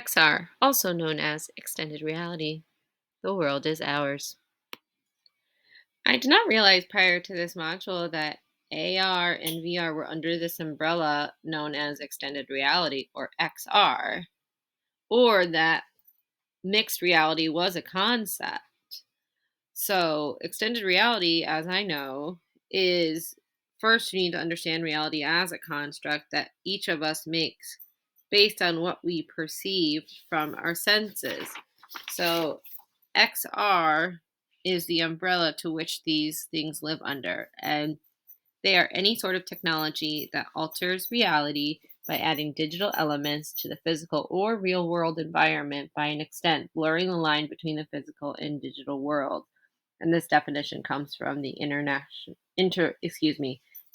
XR, also known as extended reality. The world is ours. I did not realize prior to this module that AR and VR were under this umbrella known as extended reality or XR, or that mixed reality was a concept. So, extended reality, as I know, is first you need to understand reality as a construct that each of us makes based on what we perceive from our senses. So, XR is the umbrella to which these things live under, and they are any sort of technology that alters reality by adding digital elements to the physical or real world environment by an extent, blurring the line between the physical and digital world. And this definition comes from the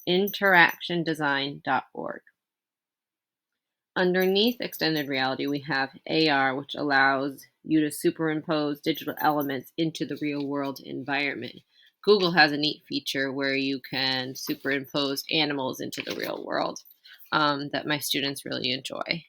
interactiondesign.org. Underneath extended reality, we have AR, which allows you to superimpose digital elements into the real world environment. Google has a neat feature where you can superimpose animals into the real world that my students really enjoy.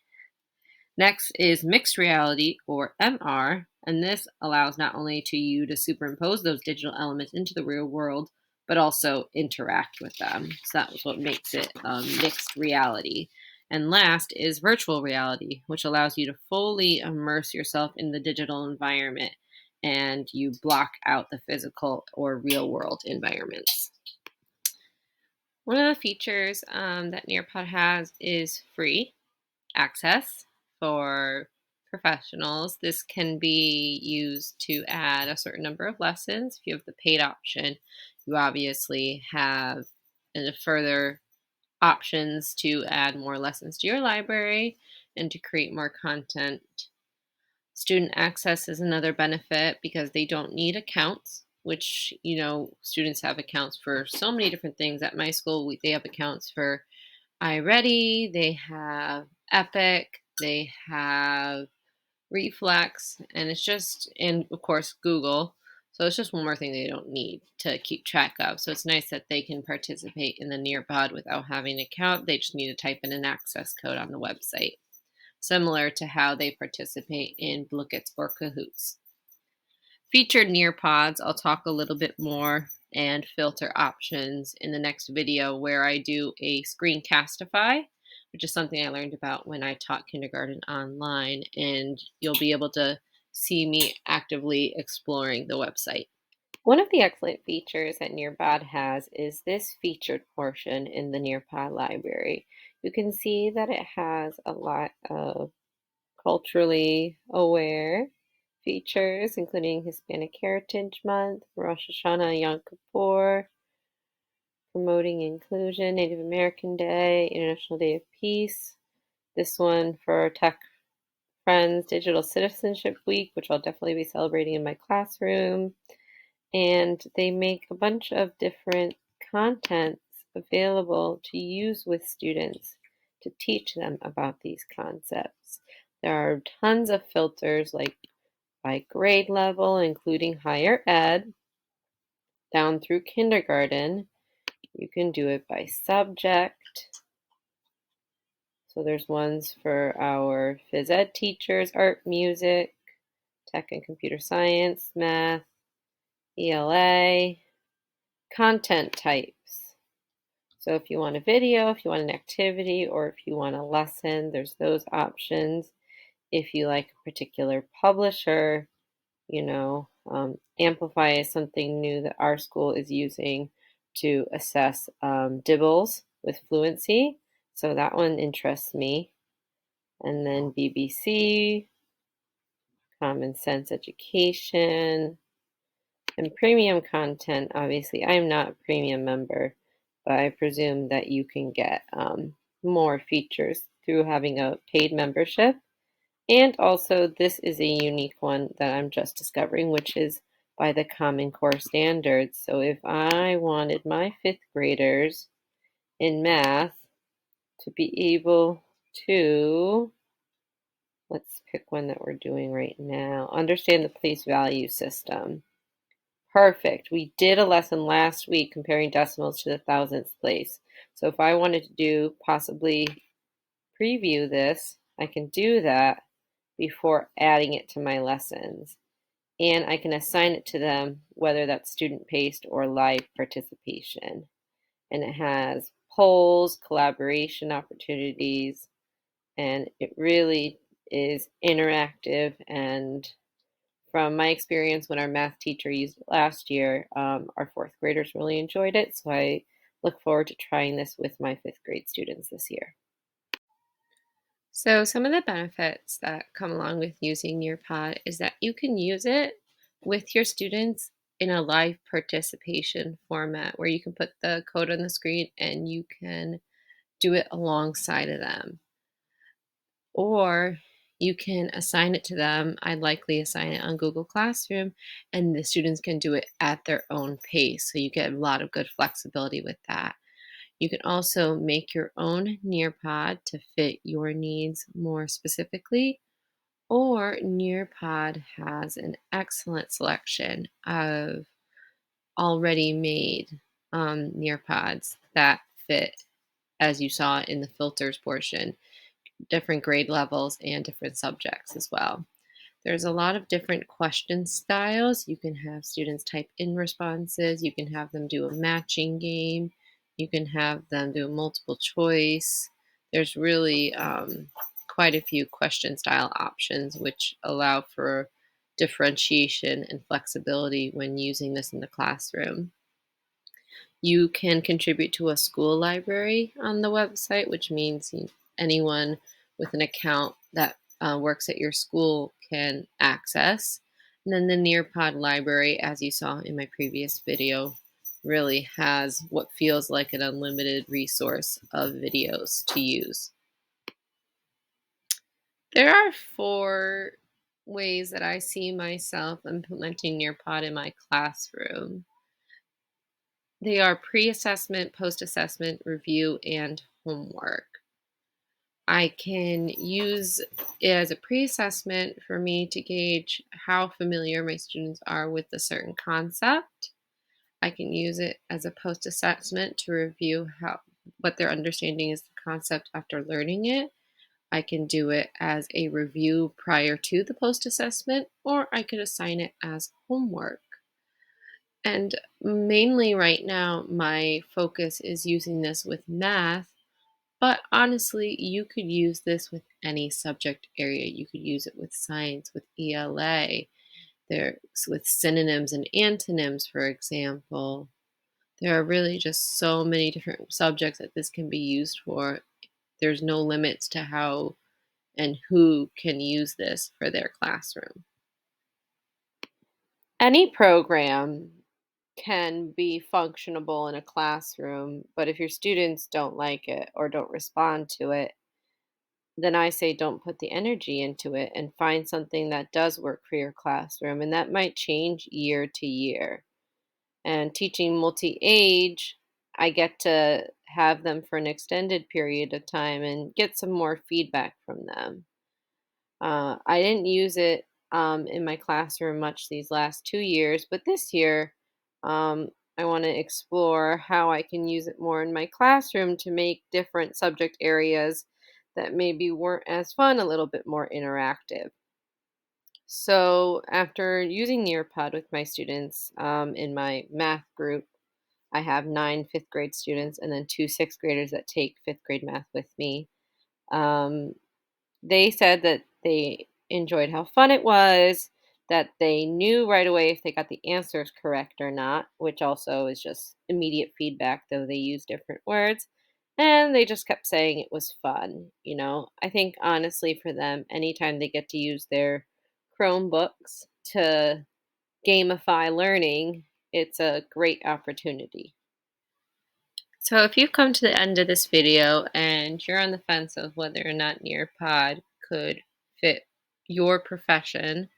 Next is mixed reality, or MR, and this allows not only to you to superimpose those digital elements into the real world, but also interact with them. So that was what makes it mixed reality. And last is virtual reality, which allows you to fully immerse yourself in the digital environment and you block out the physical or real world environments. One of the features that Nearpod has is free access for professionals. This can be used to add a certain number of lessons. If you have the paid option, you obviously have further options to add more lessons to your library and to create more content. Student access is another benefit because they don't need accounts, which, students have accounts for so many different things. At my school, they have accounts for iReady, they have Epic, they have Reflex, and of course, Google. So it's just one more thing they don't need to keep track of. So it's nice that they can participate in the Nearpod without having an account. They just need to type in an access code on the website, similar to how they participate in Blookett's or Kahoots. Featured Nearpods, I'll talk a little bit more, and filter options in the next video where I do a screencastify, which is something I learned about when I taught kindergarten online, and you'll be able to see me actively exploring the website. One of the excellent features that Nearpod has is this featured portion in the Nearpod library. You can see that it has a lot of culturally aware features, including Hispanic Heritage Month, Rosh Hashanah, Yom Kippur, promoting inclusion, Native American Day, International Day of Peace. This one for our tech friends, Digital Citizenship Week, which I'll definitely be celebrating in my classroom. And they make a bunch of different contents available to use with students to teach them about these concepts. There are tons of filters, like by grade level, including higher ed, down through kindergarten. You can do it by subject. So there's ones for our phys ed teachers, art, music, tech and computer science, math, ELA, content types. So if you want a video, if you want an activity, or if you want a lesson, there's those options. If you like a particular publisher, Amplify is something new that our school is using to assess DIBELS with fluency. So that one interests me. And then BBC, Common Sense Education, and premium content. Obviously, I'm not a premium member, but I presume that you can get more features through having a paid membership. And also, this is a unique one that I'm just discovering, which is by the Common Core standards. So if I wanted my 5th graders in math to be able to, let's pick one that we're doing right now, understand the place value system. Perfect. We did a lesson last week comparing decimals to the thousandths place. So if I wanted to possibly preview this, I can do that. before adding it to my lessons. And I can assign it to them, whether that's student-paced or live participation. And it has polls, collaboration opportunities, and it really is interactive. And from my experience when our math teacher used it last year, our fourth graders really enjoyed it. So I look forward to trying this with my fifth grade students this year. So, some of the benefits that come along with using Nearpod is that you can use it with your students in a live participation format where you can put the code on the screen and you can do it alongside of them. Or you can assign it to them. I'd likely assign it on Google Classroom, and the students can do it at their own pace. So you get a lot of good flexibility with that. You can also make your own Nearpod to fit your needs more specifically, or Nearpod has an excellent selection of already made Nearpods that fit, as you saw in the filters portion, different grade levels and different subjects as well. There's a lot of different question styles. You can have students type in responses. You can have them do a matching game. You can have them do a multiple choice. There's really quite a few question style options which allow for differentiation and flexibility when using this in the classroom. You can contribute to a school library on the website, which means anyone with an account that works at your school can access. And then the Nearpod library, as you saw in my previous video, really has what feels like an unlimited resource of videos to use. There are 4 ways that I see myself implementing Nearpod in my classroom. They are pre-assessment, post-assessment, review, and homework. I can use it as a pre-assessment for me to gauge how familiar my students are with a certain concept. I can use it as a post-assessment to review what their understanding is the concept after learning it. I can do it as a review prior to the post-assessment, or I could assign it as homework. And mainly right now, my focus is using this with math, but honestly, you could use this with any subject area. You could use it with science, with ELA, there's with synonyms and antonyms, for example. There are really just so many different subjects that this can be used for. There's no limits to how and who can use this for their classroom. Any program can be functionable in a classroom, but if your students don't like it or don't respond to it, then I say don't put the energy into it and find something that does work for your classroom. And that might change year to year. And teaching multi age, I get to have them for an extended period of time and get some more feedback from them. I didn't use it in my classroom much these last 2 years, but this year I want to explore how I can use it more in my classroom to make different subject areas that maybe weren't as fun a little bit more interactive. So, after using Nearpod with my students in my math group, I have 9 fifth grade students and then 2 6th graders that take fifth grade math with me. Um, they said that they enjoyed how fun it was, that they knew right away if they got the answers correct or not, which also is just immediate feedback, though they use different words. And they just kept saying it was fun. I think honestly for them, anytime they get to use their Chromebooks to gamify learning, it's a great opportunity. So if you've come to the end of this video and you're on the fence of whether or not Nearpod could fit your profession,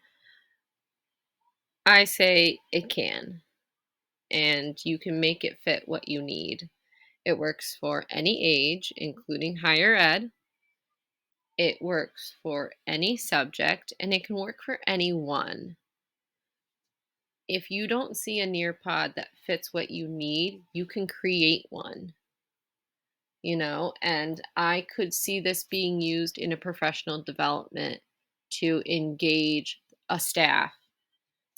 I say it can, and you can make it fit what you need. It works for any age, including higher ed. It works for any subject, and it can work for anyone. If you don't see a Nearpod that fits what you need, you can create one. And I could see this being used in a professional development to engage a staff.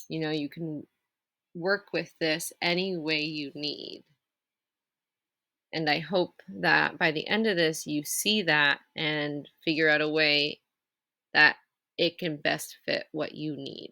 You can work with this any way you need. And I hope that by the end of this, you see that and figure out a way that it can best fit what you need.